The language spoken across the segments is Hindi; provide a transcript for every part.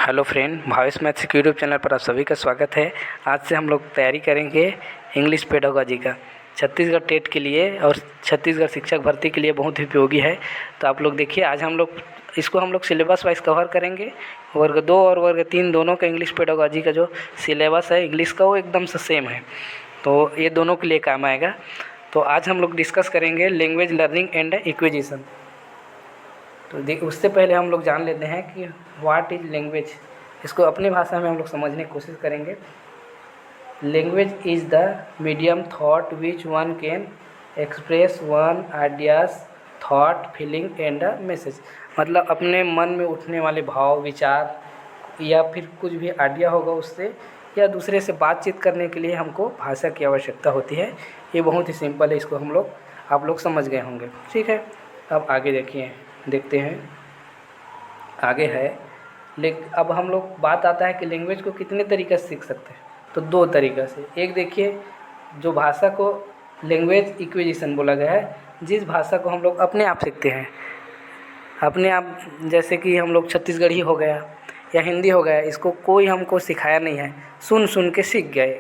हेलो फ्रेंड, भावेश मैथ्स के यूट्यूब चैनल पर आप सभी का स्वागत है। आज से हम लोग तैयारी करेंगे इंग्लिश पेडागोजी का। छत्तीसगढ़ टेट के लिए और छत्तीसगढ़ शिक्षक भर्ती के लिए बहुत ही उपयोगी है। तो आप लोग देखिए, आज हम लोग सिलेबस वाइज कवर करेंगे। वर्ग 2 और वर्ग 3 दोनों का इंग्लिश पेडागोजी का जो सिलेबस है इंग्लिश का, वो एकदम से सेम है, तो ये दोनों के लिए काम आएगा। तो आज हम लोग डिस्कस करेंगे लैंग्वेज लर्निंग एंड एक्विजिशन। तो उससे पहले हम लोग जान लेते हैं कि व्हाट इज लैंग्वेज। इसको अपनी भाषा में हम लोग समझने की कोशिश करेंगे। Language is the medium thought which one can express one ideas thought feeling and a message. मतलब अपने मन में उठने वाले भाव, विचार या फिर कुछ भी आइडिया होगा उससे, या दूसरे से बातचीत करने के लिए हमको भाषा की आवश्यकता होती है। ये बहुत ही सिंपल है, इसको आप लोग समझ गए होंगे। ठीक है, अब आगे देखते हैं आगे है। लेकिन अब हम लोग बात आता है कि लैंग्वेज को कितने तरीक़े से सीख सकते हैं। तो 2 तरीक़े से। एक देखिए, जो भाषा को लैंग्वेज एक्विजिशन बोला गया है, जिस भाषा को हम लोग अपने आप सीखते हैं अपने आप, जैसे कि हम लोग छत्तीसगढ़ी हो गया या हिंदी हो गया, इसको कोई हमको सिखाया नहीं है, सुन के सीख गए,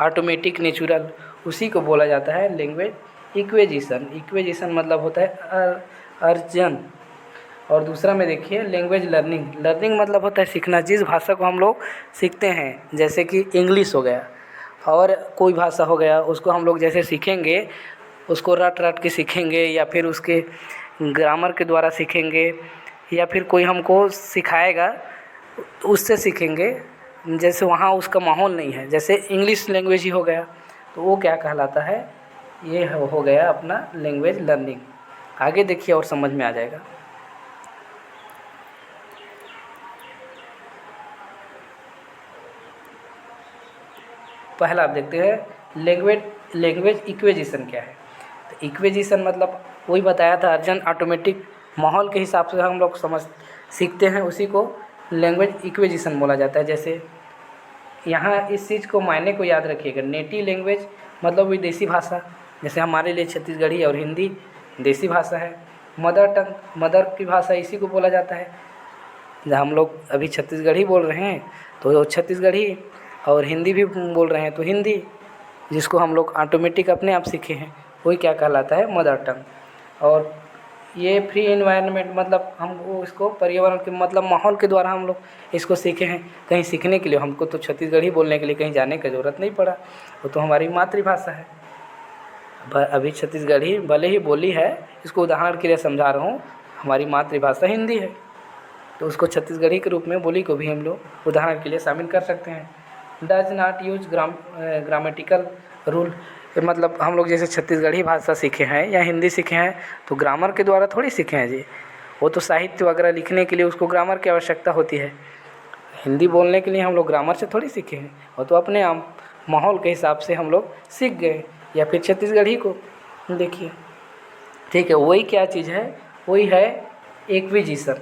ऑटोमेटिक नेचुरल, उसी को बोला जाता है लैंग्वेज एक्विजिशन। एक्विजिशन मतलब होता है अर्जन। और दूसरा में देखिए लैंग्वेज लर्निंग। लर्निंग मतलब होता है सीखना। जिस भाषा को हम लोग सीखते हैं, जैसे कि इंग्लिश हो गया और कोई भाषा हो गया, उसको हम लोग जैसे सीखेंगे, उसको रट के सीखेंगे या फिर उसके ग्रामर के द्वारा सीखेंगे या फिर कोई हमको सिखाएगा उससे सीखेंगे। जैसे वहाँ उसका माहौल नहीं है, जैसे इंग्लिश लैंग्वेज ही हो गया, तो वो क्या कहलाता है, ये हो गया अपना लैंग्वेज लर्निंग। आगे देखिए और समझ में आ जाएगा। पहला आप देखते हैं लैंग्वेज एक्विजिशन क्या है। तो एक्विजिशन मतलब वही बताया था, अर्जन ऑटोमेटिक माहौल के हिसाब से हम लोग सीखते हैं, उसी को लैंग्वेज एक्विजिशन बोला जाता है। जैसे यहाँ इस चीज़ को मायने को याद रखिएगा। नेटिव लैंग्वेज मतलब विदेशी भाषा, जैसे हमारे लिए छत्तीसगढ़ी और हिंदी देसी भाषा है। मदर टंग, मदर की भाषा इसी को बोला जाता है। जब हम लोग अभी छत्तीसगढ़ी बोल रहे हैं तो छत्तीसगढ़ी, और हिंदी भी बोल रहे हैं तो हिंदी, जिसको हम लोग ऑटोमेटिक अपने आप सीखे हैं, वही क्या कहलाता है, मदर टंग। और ये फ्री एनवायरनमेंट मतलब हम इसको पर्यावरण के मतलब माहौल के द्वारा हम लोग इसको सीखे हैं। कहीं सीखने के लिए हमको तो छत्तीसगढ़ी बोलने के लिए कहीं जाने की ज़रूरत नहीं पड़ा, वो तो हमारी मातृभाषा है। अभी छत्तीसगढ़ी भले ही बोली है, इसको उदाहरण के लिए समझा रहा हूँ, हमारी मातृभाषा हिंदी है, तो उसको छत्तीसगढ़ी के रूप में बोली को भी हम लोग उदाहरण के लिए शामिल कर सकते हैं। Does not use grammatical rule, मतलब हम लोग जैसे छत्तीसगढ़ी भाषा सीखे हैं या हिंदी सीखे हैं तो ग्रामर के द्वारा थोड़ी सीखे हैं जी। वो तो साहित्य वगैरह लिखने के लिए उसको ग्रामर की आवश्यकता होती है। हिंदी बोलने के लिए हम लोग ग्रामर से थोड़ी सीखे हैं, वो तो अपने आप माहौल के हिसाब से हम लोग सीख गए। या फिर छत्तीसगढ़ी को देखिए, ठीक है, वही क्या चीज़ है, वही है एक्विजिशन,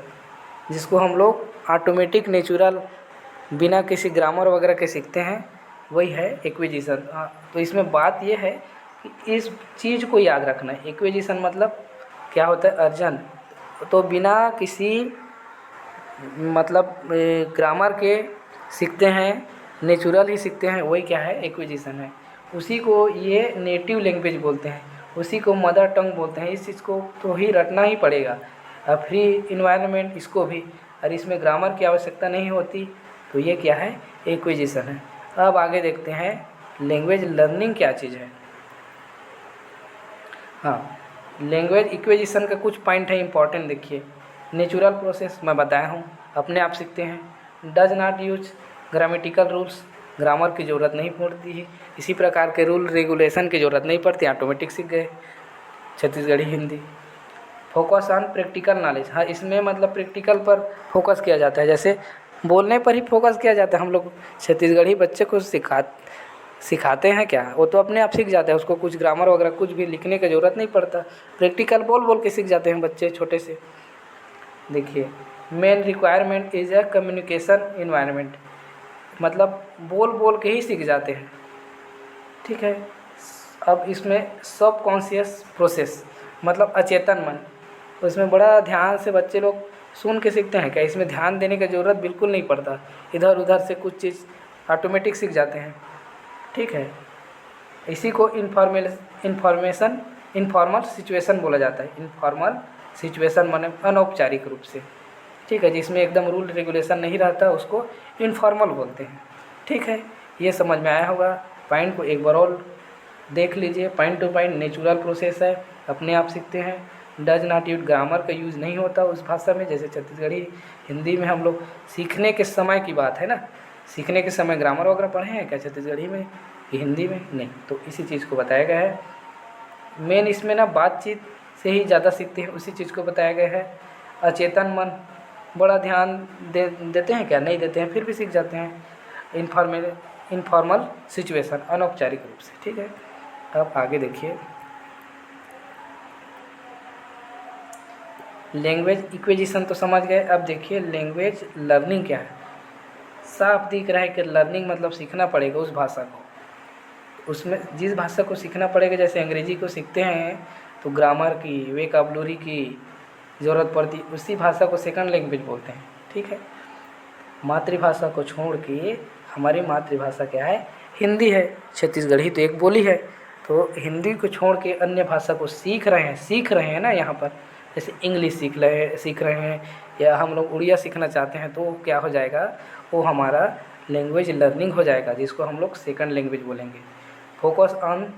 जिसको हम लोग ऑटोमेटिक नेचुरल बिना किसी ग्रामर वगैरह के सीखते हैं, वही है एक्विजिशन। तो इसमें बात ये है कि इस चीज़ को याद रखना है। एक्विजिशन मतलब क्या होता है, अर्जन। तो बिना किसी मतलब ग्रामर के सीखते हैं, नेचुरल ही सीखते हैं, वही क्या है, एक्विजिशन है। उसी को ये नेटिव लैंग्वेज बोलते हैं, उसी को मदर टंग बोलते हैं। इस चीज़ को तो ही रटना ही पड़ेगा। फ्री इन्वायरमेंट इसको भी, और इसमें ग्रामर की आवश्यकता नहीं होती, तो ये क्या है, एक्विजिशन है। अब आगे देखते हैं लैंग्वेज लर्निंग क्या चीज़ है। हाँ, लैंग्वेज एक्विजिशन का कुछ पॉइंट है इंपॉर्टेंट। देखिए, नेचुरल प्रोसेस मैं बताया हूँ, अपने आप सीखते हैं। Does not use grammatical rules, grammar की ज़रूरत नहीं पड़ती है। इसी प्रकार के रूल रेगुलेशन की ज़रूरत नहीं पड़ती, ऑटोमेटिक सीख गए Chhattisgarhi Hindi. Focus on practical knowledge, हाँ, इसमें मतलब प्रैक्टिकल पर फोकस किया जाता है। जैसे बोलने पर ही फोकस किया जाता है। हम लोग छत्तीसगढ़ी बच्चे को सिखाते हैं क्या, वो तो अपने आप सीख जाता है, उसको कुछ ग्रामर वगैरह कुछ भी लिखने की ज़रूरत नहीं पड़ता। प्रैक्टिकल बोल के सीख जाते हैं बच्चे छोटे से। देखिए, main requirement is a communication environment, मतलब बोल के ही सीख जाते हैं। ठीक है, अब इसमें सब कॉन्शियस प्रोसेस मतलब अचेतन मन, तो इसमें बड़ा ध्यान से बच्चे लोग सुन के सीखते हैं क्या, इसमें ध्यान देने की ज़रूरत बिल्कुल नहीं पड़ता, इधर उधर से कुछ चीज़ ऑटोमेटिक सीख जाते हैं। ठीक है, इसी को इनफॉर्मल सिचुएशन बोला जाता है। इनफॉर्मल सिचुएशन माने अनौपचारिक रूप से। ठीक है, जिसमें एकदम रूल रेगुलेशन नहीं रहता उसको इनफॉर्मल बोलते हैं। ठीक है, ये समझ में आया होगा। पॉइंट को एक बार और देख लीजिए। Point two point natural process है, अपने आप सीखते हैं। डज नॉट यूज, ग्रामर का यूज़ नहीं होता उस भाषा में, जैसे छत्तीसगढ़ी हिंदी में हम लोग सीखने के समय की बात है ना, सीखने के समय ग्रामर वगैरह पढ़े हैं क्या छत्तीसगढ़ी में कि हिंदी में? नहीं, तो इसी चीज़ को बताया गया है। मेन इसमें ना बातचीत से ही ज़्यादा सीखते हैं, उसी चीज़ को बताया गया है। अचेतन मन बड़ा ध्यान देते हैं क्या? नहीं देते हैं, फिर भी सीख जाते हैं। इनफॉर्मल सिचुएशन, अनौपचारिक रूप से। ठीक है, अब आगे देखिए। लैंग्वेज इक्विजिशन तो समझ गए। अब देखिए लैंग्वेज लर्निंग क्या है। साफ दिख रहा है कि लर्निंग मतलब सीखना पड़ेगा उस भाषा को, उसमें जिस भाषा को सीखना पड़ेगा। जैसे अंग्रेजी को सीखते हैं तो ग्रामर की, वोकैबुलरी की ज़रूरत पड़ती, उसी भाषा को सेकंड लैंग्वेज बोलते हैं। ठीक है, मातृभाषा को छोड़ के हमारी मातृभाषा क्या है? हिंदी है। छत्तीसगढ़ी तो एक बोली है, तो हिंदी को छोड़ के अन्य भाषा को सीख रहे हैं ना यहाँ पर। जैसे इंग्लिश सीख रहे हैं, या हम लोग उड़िया सीखना चाहते हैं, तो क्या हो जाएगा? वो हमारा लैंग्वेज लर्निंग हो जाएगा, जिसको हम लोग सेकंड लैंग्वेज बोलेंगे। Focus on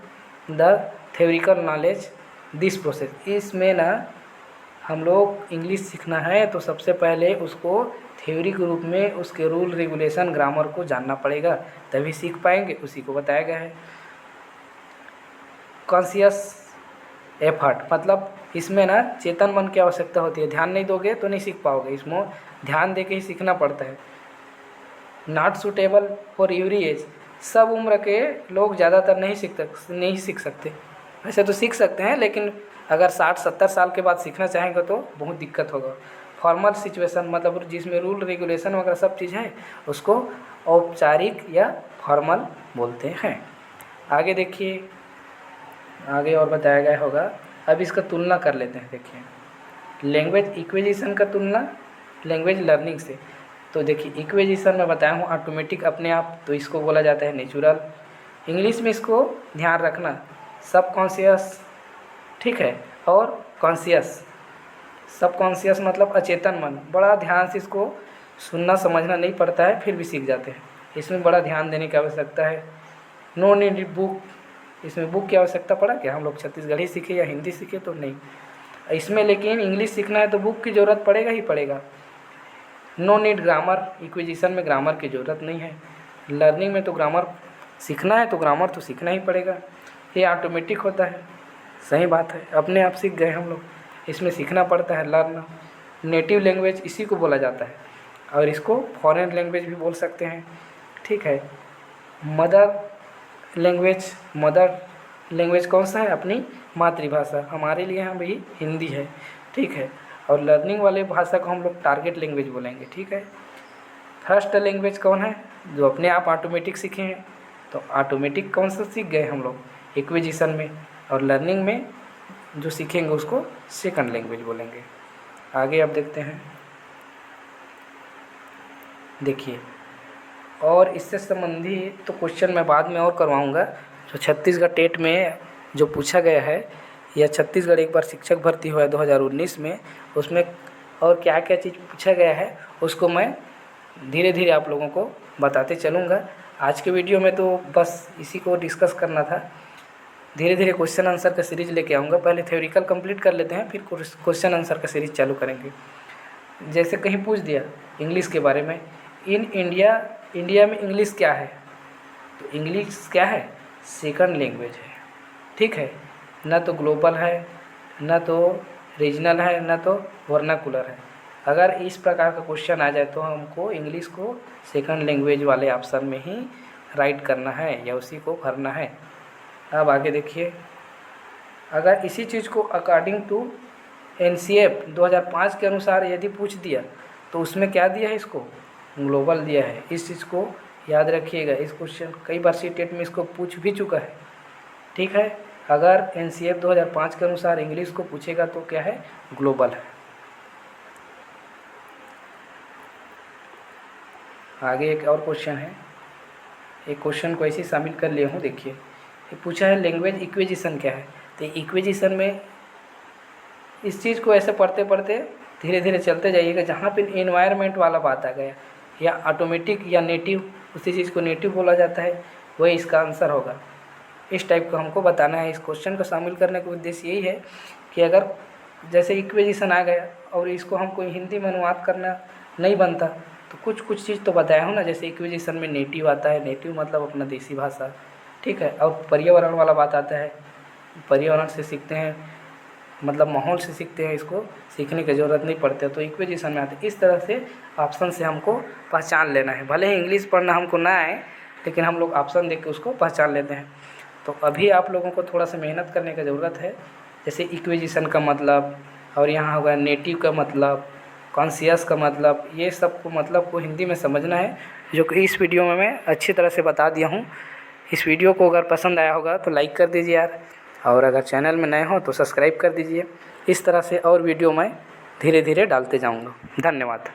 the theoretical knowledge this process. इसमें ना हम लोग इंग्लिश सीखना है तो सबसे पहले उसको थ्योरी के रूप में उसके रूल रेगुलेशन ग्रामर को जानना पड़ेगा, तभी सीख पाएंगे। उसी को बताया गया है। कॉन्शियस एफर्ट मतलब इसमें ना चेतन मन की आवश्यकता होती है। ध्यान नहीं दोगे तो नहीं सीख पाओगे, इसमें ध्यान दे के ही सीखना पड़ता है। Not suitable for every age, सब उम्र के लोग ज़्यादातर नहीं सीख सकते। वैसे तो सीख सकते हैं, लेकिन अगर 60-70 साल के बाद सीखना चाहेंगे तो बहुत दिक्कत होगा। फॉर्मल सिचुएशन मतलब जिसमें रूल रेगुलेशन वगैरह सब चीज़ है, उसको औपचारिक या फॉर्मल बोलते हैं। आगे देखिए, आगे और बताया गया होगा। अब इसका तुलना कर लेते हैं। देखिए लैंग्वेज इक्विजिशन का तुलना लैंग्वेज लर्निंग से। तो देखिए इक्विजिशन में बताया हूँ ऑटोमेटिक, अपने आप, तो इसको बोला जाता है नेचुरल। इंग्लिश में इसको ध्यान रखना, सबकॉन्शियस। ठीक है, और कॉन्शियस। सबकॉन्शियस मतलब अचेतन मन, बड़ा ध्यान से इसको सुनना समझना नहीं पड़ता है, फिर भी सीख जाते हैं। इसमें बड़ा ध्यान देने की आवश्यकता है। नो नीड बुक, इसमें बुक की आवश्यकता पड़ा क्या? हम लोग छत्तीसगढ़ी सीखे या हिंदी सीखे तो नहीं इसमें, लेकिन इंग्लिश सीखना है तो बुक की ज़रूरत पड़ेगा ही पड़ेगा। नो नीड ग्रामर, इक्विजिशन में ग्रामर की ज़रूरत नहीं है। लर्निंग में तो ग्रामर सीखना है तो ग्रामर तो सीखना ही पड़ेगा, ये ऑटोमेटिक होता है। सही बात है, अपने आप सीख गए हम लोग, इसमें सीखना पड़ता है लर्न। नेटिव लैंग्वेज इसी को बोला जाता है, और इसको फॉरेन लैंग्वेज भी बोल सकते हैं। ठीक है, मदर लैंग्वेज कौन सा है? अपनी मातृभाषा। हमारे लिए यहाँ भी हिंदी है। ठीक है, और लर्निंग वाले भाषा को हम लोग टारगेट लैंग्वेज बोलेंगे। ठीक है, फर्स्ट लैंग्वेज कौन है? जो अपने आप ऑटोमेटिक सीखे हैं, तो ऑटोमेटिक कौन सा सीख गए हम लोग? इक्विजिशन में। और लर्निंग में जो सीखेंगे उसको सेकंड लैंग्वेज बोलेंगे। आगे अब देखते हैं। देखिए, और इससे संबंधित तो क्वेश्चन मैं बाद में और करवाऊंगा। जो छत्तीसगढ़ टेट में जो पूछा गया है, या छत्तीसगढ़ एक बार शिक्षक भर्ती हुआ है 2019 में, उसमें और क्या क्या चीज़ पूछा गया है उसको मैं धीरे धीरे आप लोगों को बताते चलूँगा। आज के वीडियो में तो बस इसी को डिस्कस करना था। धीरे धीरे क्वेश्चन आंसर का सीरीज लेके आऊँगा। पहले थ्योरिकल कंप्लीट कर लेते हैं, फिर क्वेश्चन आंसर का सीरीज चालू करेंगे। जैसे कहीं पूछ दिया इंग्लिश के बारे में, इंडिया में इंग्लिश क्या है? तो इंग्लिश क्या है? सेकंड लैंग्वेज है। ठीक है, ना तो ग्लोबल है, ना तो रीजनल है, ना तो वर्नाकुलर है। अगर इस प्रकार का क्वेश्चन आ जाए तो हमको इंग्लिश को सेकंड लैंग्वेज वाले ऑप्शन में ही राइट करना है या उसी को भरना है। अब आगे देखिए, अगर इसी चीज़ को अकॉर्डिंग टू NCF 2005 के अनुसार यदि पूछ दिया तो उसमें क्या दिया है? इसको ग्लोबल दिया है। इस चीज़ को याद रखिएगा। इस क्वेश्चन कई बार सीटेट में इसको पूछ भी चुका है। ठीक है, अगर NCF 2005 के अनुसार इंग्लिश को पूछेगा तो क्या है? ग्लोबल है। आगे एक और क्वेश्चन है, एक क्वेश्चन को ऐसे शामिल कर लिया हूँ। देखिए ये पूछा है लैंग्वेज इक्विजिशन क्या है। तो इक्विजिशन में इस चीज़ को ऐसे पढ़ते पढ़ते धीरे धीरे चलते जाइएगा, जहाँ पे इन्वायरमेंट वाला बात आ गया या ऑटोमेटिक या नेटिव, उसी चीज़ को नेटिव बोला जाता है, वही इसका आंसर होगा। इस टाइप का हमको बताना है। इस क्वेश्चन को शामिल करने का उद्देश्य यही है कि अगर जैसे इक्विजिशन आ गया और इसको हमको हिंदी में अनुवाद करना नहीं बनता, तो कुछ कुछ चीज़ तो बताया हो ना। जैसे इक्विजिशन में नेटिव आता है, नेटिव मतलब अपना देसी भाषा, ठीक है। और पर्यावरण वाला बात आता है, पर्यावरण से सीखते हैं, मतलब माहौल से सीखते हैं, इसको सीखने की ज़रूरत नहीं पड़ती, तो इक्विजिशन में आते हैं। इस तरह से ऑप्शन से हमको पहचान लेना है। भले ही इंग्लिश पढ़ना हमको ना आए, लेकिन हम लोग ऑप्शन देख के उसको पहचान लेते हैं। तो अभी आप लोगों को थोड़ा सा मेहनत करने की ज़रूरत है। जैसे इक्विजिशन का मतलब, और यहाँ होगा नेटिव का मतलब, कॉन्शियस का मतलब, ये सब को मतलब को हिंदी में समझना है, जो कि इस वीडियो में मैं अच्छी तरह से बता दिया हूँ। इस वीडियो को अगर पसंद आया होगा तो लाइक कर दीजिए यार, और अगर चैनल में नए हो तो सब्सक्राइब कर दीजिए। इस तरह से और वीडियो मैं धीरे धीरे डालते जाऊँगा। धन्यवाद।